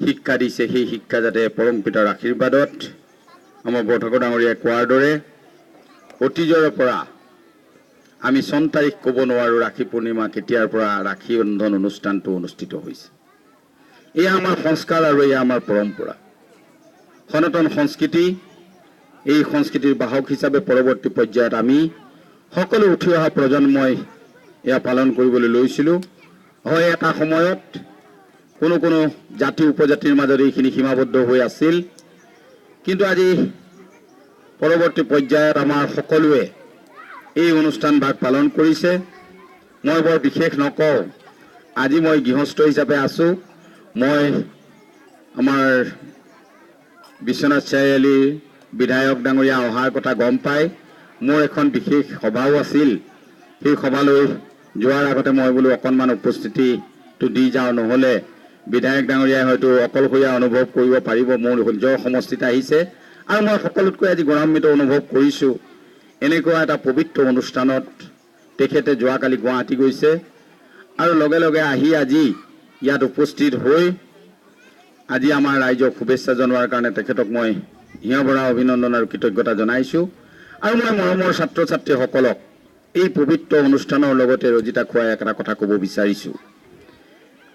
শিক্ষা দিছে সেই শিক্ষা যাতে পৰম পিতাৰ আশীৰ্বাদত আমাৰ বৰঠাকুৰ ডাঙৰীয়াই কোৱাৰ দৰে অতীজৰ পৰা আমি চন তাৰিখ ক'ব নোৱাৰোঁ ৰাখি পূৰ্ণিমা কেতিয়াৰ পৰা ৰাখি বন্ধন অনুষ্ঠানটো অনুষ্ঠিত হৈছে। এয়া আমাৰ সংস্কাৰ আৰু এয়া আমাৰ পৰম্পৰা, সনাতন সংস্কৃতি। এই সংস্কৃতিৰ বাহক হিচাপে পৰৱৰ্তী পৰ্যায়ত আমি সকলো উঠি অহা প্ৰজন্মই এয়া পালন কৰিবলৈ লৈছিলোঁ। হয়, এটা সময়ত কোনো কোনো জাতি উপজাতিৰ মাজত এইখিনি সীমাবদ্ধ হৈ আছিল, কিন্তু আজি পৰৱৰ্তী পৰ্যায়ত আমাৰ সকলোৱে এই অনুষ্ঠান ভাগ পালন কৰিছে। মই বৰ বিশেষ নকওঁ, আজি মই গৃহস্থ হিচাপে আছোঁ। মই আমাৰ বিশ্বনাথ চাৰিআলিৰ বিধায়ক ডাঙৰীয়া অহাৰ কথা গম পাই মোৰ এখন বিশেষ সভাও আছিল। সেই সভালৈ যোৱাৰ আগতে মই বোলো অকণমান উপস্থিতিটো দি যাওঁ, নহ'লে বিধায়ক ডাঙৰীয়াই হয়তো অকলশৰীয়া অনুভৱ কৰিব পাৰিব। মোৰ নিজৰ সমষ্টিত আহিছে আৰু মই সকলোতকৈ আজি গৌৰৱান্বিত অনুভৱ কৰিছোঁ। এনেকুৱা এটা পবিত্ৰ অনুষ্ঠানত তেখেতে যোৱাকালি গুৱাহাটী গৈছে আৰু লগে লগে আহি আজি ইয়াত উপস্থিত হৈ আজি আমাৰ ৰাইজক শুভেচ্ছা জনোৱাৰ কাৰণে তেখেতক মই হিয়ভৰা অভিনন্দন আৰু কৃতজ্ঞতা জনাইছোঁ। আৰু মই মৰমৰ ছাত্ৰ ছাত্ৰীসকলক এই পবিত্ৰ অনুষ্ঠানৰ লগতে ৰজিতা খুৱাই এটা কথা ক'ব বিচাৰিছোঁ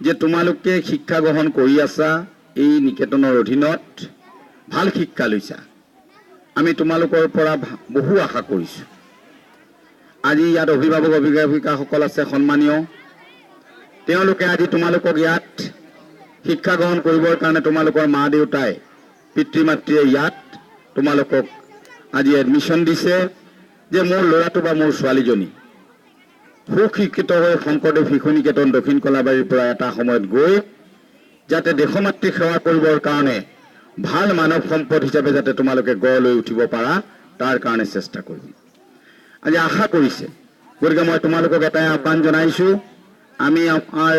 যে তোমালোকে শিক্ষা গ্ৰহণ কৰি আছা, এই নিকেতনৰ অধীনত ভাল শিক্ষা লৈছা। আমি তোমালোকৰ পৰা বহু আশা কৰিছোঁ। আজি ইয়াত অভিভাৱক অভিভাৱিকাসকল আছে সন্মানীয়, তেওঁলোকে আজি তোমালোকক ইয়াত শিক্ষা গ্ৰহণ কৰিবৰ কাৰণে তোমালোকৰ মা দেউতাই পিতৃ মাতৃয়ে ইয়াত তোমালোকক আজি এডমিশ্যন দিছে যে মোৰ ল'ৰাটো বা মোৰ ছোৱালীজনী সুশিক্ষিত হৈ শংকৰদেৱ শিশু নিকেতন দক্ষিণ কলাবাৰীৰ পৰা এটা সময়ত গৈ যাতে দেশমাতৃক সেৱা কৰিবৰ কাৰণে ভাল মানৱ সম্পদ হিচাপে যাতে তোমালোকে গঢ় লৈ উঠিব পাৰা, তাৰ কাৰণে চেষ্টা কৰিম। আজি আশা কৰিছে, গতিকে মই তোমালোকক এটাই আহ্বান জনাইছোঁ, আমি আমাৰ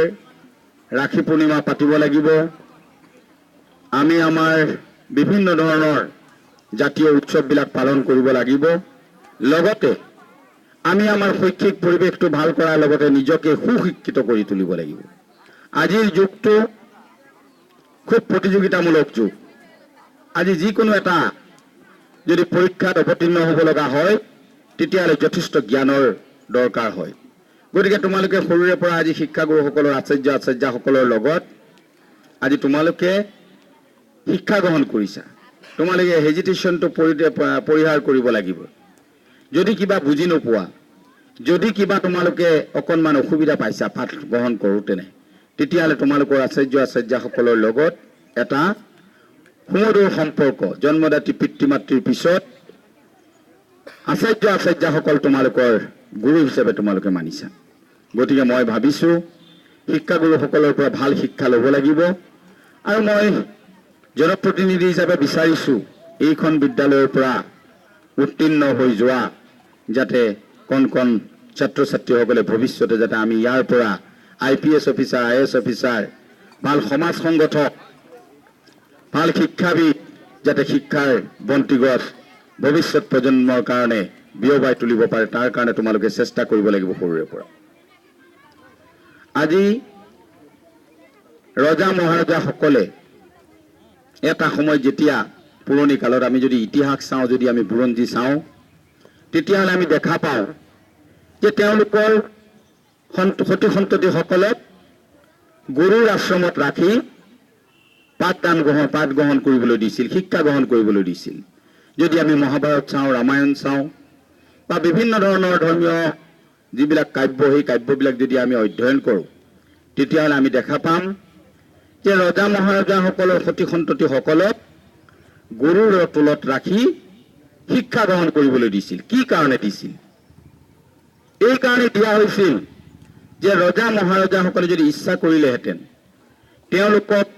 ৰাখি পূৰ্ণিমা পাতিব লাগিব। আমি আমাৰ বিভিন্ন ধৰণৰ জাতীয় উৎসৱবিলাক পালন কৰিব লাগিব। লগতে আমি আমাৰ শৈক্ষিক পৰিৱেশটো ভাল কৰাৰ লগতে নিজকে সুশিক্ষিত কৰি তুলিব লাগিব। আজিৰ যুগটো খুব প্ৰতিযোগিতামূলক যুগ। আজি যিকোনো এটা যদি পৰীক্ষাত অৱতীৰ্ণ হ'ব লগা হয় তেতিয়াহ'লে যথেষ্ট জ্ঞানৰ দৰকাৰ হয়। গতিকে তোমালোকে সৰুৰে পৰা আজি শিক্ষাগুৰুসকলৰ আচাৰ্যসকলৰ লগত আজি তোমালোকে শিক্ষা গ্ৰহণ কৰিছা। তোমালোকে হেজিটেশ্যনটো পৰিহাৰ কৰিব লাগিব। যদি কিবা বুজি নোপোৱা, যদি কিবা তোমালোকে অকণমান অসুবিধা পাইছা পাঠ গ্ৰহণ কৰোঁতেনে, তেতিয়াহ'লে তোমালোকৰ আচাৰ্যসকলৰ লগত এটা সুমধুৰ সম্পৰ্ক, জন্মদাত্ৰী পিতৃ মাতৃৰ পিছত আচাৰ্যসকল তোমালোকৰ গুৰু হিচাপে তোমালোকে মানিছা। গতিকে মই ভাবিছোঁ শিক্ষাগুৰুসকলৰ পৰা ভাল শিক্ষা ল'ব লাগিব। আৰু মই জনপ্ৰতিনিধি হিচাপে বিচাৰিছোঁ এইখন বিদ্যালয়ৰ পৰা উত্তীৰ্ণ হৈ যোৱা যাতে কণ কণ ছাত্ৰ ছাত্ৰীসকলে ভৱিষ্যতে যাতে আমি ইয়াৰ পৰা IPS অফিচাৰ, IAS অফিচাৰ, ভাল সমাজ সংগঠক, ভাল শিক্ষাবিদ যাতে শিক্ষাৰ বন্তিগছ ভৱিষ্যত প্ৰজন্মৰ কাৰণে বিয়পাই তুলিব পাৰে, তাৰ কাৰণে তোমালোকে চেষ্টা কৰিব লাগিব সৰুৰে পৰা। আজি ৰজা মহাৰজাসকলে এটা সময়ত যেতিয়া পুৰণি কালত আমি যদি ইতিহাস চাওঁ, যদি আমি বুৰঞ্জী চাওঁ, তেতিয়াহ'লে আমি দেখা পাওঁ যে তেওঁলোকৰ সতি সন্ততিসকলক গুৰুৰ আশ্ৰমত ৰাখি পাঠ গ্ৰহণ কৰিবলৈ দিছিল, শিক্ষা গ্ৰহণ কৰিবলৈ দিছিল। যদি আমি মহাভাৰত চাওঁ, ৰামায়ণ চাওঁ বা বিভিন্ন ধৰণৰ ধৰ্মীয় যিবিলাক কাব্য, সেই কাব্যবিলাক যদি আমি অধ্যয়ন কৰোঁ তেতিয়াহ'লে আমি দেখা পাম যে ৰজা মহাৰজাসকলৰ সতি সন্ততিসকলক গুৰুৰ টোলত ৰাখি শিক্ষা গ্ৰহণ কৰিবলৈ দিছিল। কি কাৰণে দিছিল? এই কাৰণে দিয়া হৈছিল যে ৰজা মহাৰজাসকলে যদি ইচ্ছা কৰিলেহেঁতেন তেওঁলোকক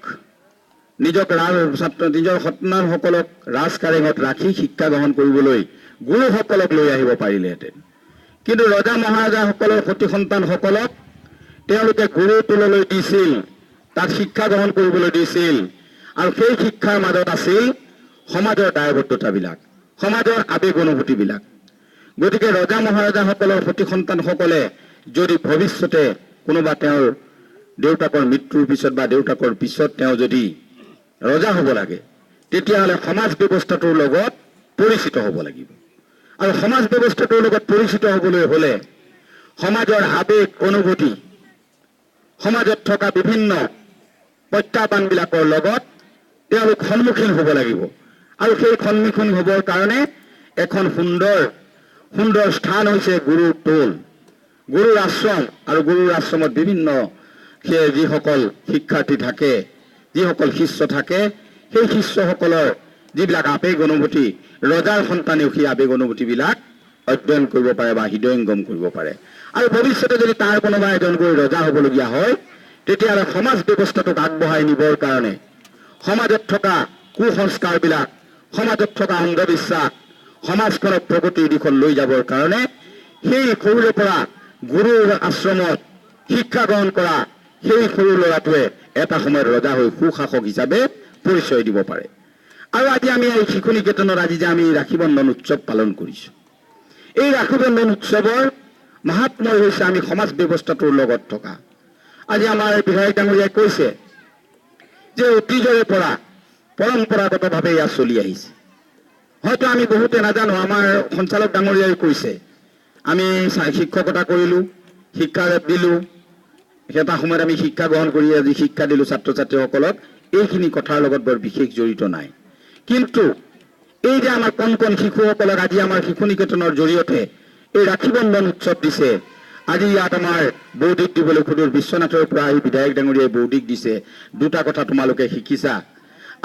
নিজৰ সন্তানসকলক ৰাজকাৰেঙত ৰাখি শিক্ষা গ্ৰহণ কৰিবলৈ গুৰুসকলক লৈ আহিব পাৰিলেহেঁতেন। কিন্তু ৰজা মহাৰজাসকলৰ সতি সন্তানসকলক তেওঁলোকে গুৰুৰ টোললৈ দিছিল, তাত শিক্ষা গ্ৰহণ কৰিবলৈ দিছিল। আৰু সেই শিক্ষাৰ মাজত আছিল সমাজৰ দায়বদ্ধতাবিলাক, সমাজৰ আৱেগ অনুভূতিবিলাক। গতিকে ৰজা মহাৰজাসকলৰ সতি সন্তানসকলে যদি ভৱিষ্যতে কোনোবা তেওঁৰ দেউতাকৰ মৃত্যুৰ পিছত বা দেউতাকৰ পিছত তেওঁ যদি ৰজা হ'ব লাগে, তেতিয়াহ'লে সমাজ ব্যৱস্থাটোৰ লগত পৰিচিত হ'ব লাগিব। আৰু সমাজ ব্যৱস্থাটোৰ লগত পৰিচিত হ'বলৈ হ'লে সমাজৰ আবেগ অনুভূতি, সমাজত থকা বিভিন্ন প্ৰত্যাহ্বানবিলাকৰ লগত তেওঁলোক সন্মুখীন হ'ব লাগিব। আৰু সেই সন্মুখীন হ'বৰ কাৰণে এখন সুন্দৰ স্থান হৈছে গুৰুৰ টোল, গুৰুৰ আশ্ৰম। আৰু গুৰুৰ আশ্ৰমত বিভিন্ন যিসকল শিক্ষাৰ্থী থাকে, যিসকল শিষ্য থাকে, সেই শিষ্যসকলৰ যিবিলাক আবেগ অনুভূতি, ৰজাৰ সন্তানেও সেই আবেগ অনুভূতিবিলাক অধ্যয়ন কৰিব পাৰে বা হৃদয়ংগম কৰিব পাৰে। আৰু ভৱিষ্যতে যদি তাৰ কোনোবা এজন গৈ ৰজা হ'বলগীয়া হয়, তেতিয়াহ'লে সমাজ ব্যৱস্থাটোক আগবঢ়াই নিবৰ কাৰণে সমাজত থকা কুসংস্কাৰবিলাক, সমাজত থকা অন্ধবিশ্বাস, সমাজখনক প্ৰগতিৰ দিশত লৈ যাবৰ কাৰণে সেই সৰুৰে পৰা গুৰুৰ আশ্ৰমত শিক্ষা গ্ৰহণ কৰা সেই সৰু ল'ৰাটোৱে এটা সময়ত ৰজা হৈ সুশাসক হিচাপে পৰিচয় দিব পাৰে। আৰু আজি আমি এই শিশু নিকেতনত আজি যে আমি ৰাখী বন্ধন উৎসৱ পালন কৰিছোঁ, এই ৰাখী বন্ধন উৎসৱৰ মাহাত্ম্য হৈছে আমি সমাজ ব্যৱস্থাটোৰ লগত থকা। আজি আমাৰ বিধায়ক ডাঙৰীয়াই কৈছে যে অতীজৰে পৰা পৰম্পৰাগতভাৱে ইয়াত চলি আহিছে। হয়তো আমি বহুতে নাজানো, আমাৰ সঞ্চালক ডাঙৰীয়াই কৈছে আমি শিক্ষকতা কৰিলোঁ, শিক্ষা দিলোঁ, এটা সময়ত আমি শিক্ষা গ্ৰহণ কৰি আজি শিক্ষা দিলোঁ ছাত্ৰ ছাত্ৰীসকলক, এইখিনি কথাৰ লগত বৰ বিশেষ জড়িত নাই। কিন্তু এই যে আমাৰ কণ কণ শিশুসকলক আজি আমাৰ শিশু নিকেতনৰ জৰিয়তে এই ৰাখী বন্ধন উৎসৱ দিছে, আজি ইয়াত আমাৰ বৌদ্ধিক দিবলৈ সুদূৰ বিশ্বনাথৰ পৰা এই বিধায়ক ডাঙৰীয়াই বৌদ্ধিক দিছে, দুটা কথা তোমালোকে শিকিছা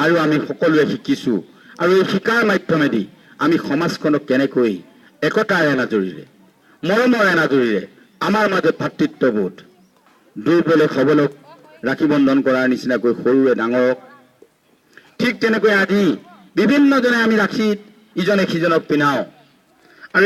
আৰু আমি সকলোৱে শিকিছোঁ। আৰু এই শিকাৰ মাধ্যমেদি আমি সমাজখনক কেনেকৈ একতাৰ এনাজৰীৰে, মৰমৰ এনাজৰীৰে, আমাৰ মাজত ভাতৃত্ববোধ, দুৰ্বলে সবলক ৰাখী বন্ধন কৰাৰ নিচিনাকৈ সৰুৱে ডাঙৰক, ঠিক তেনেকৈ আজি বিভিন্নজনে আমি ৰাখীত ইজনে সিজনক পিন্ধাওঁ।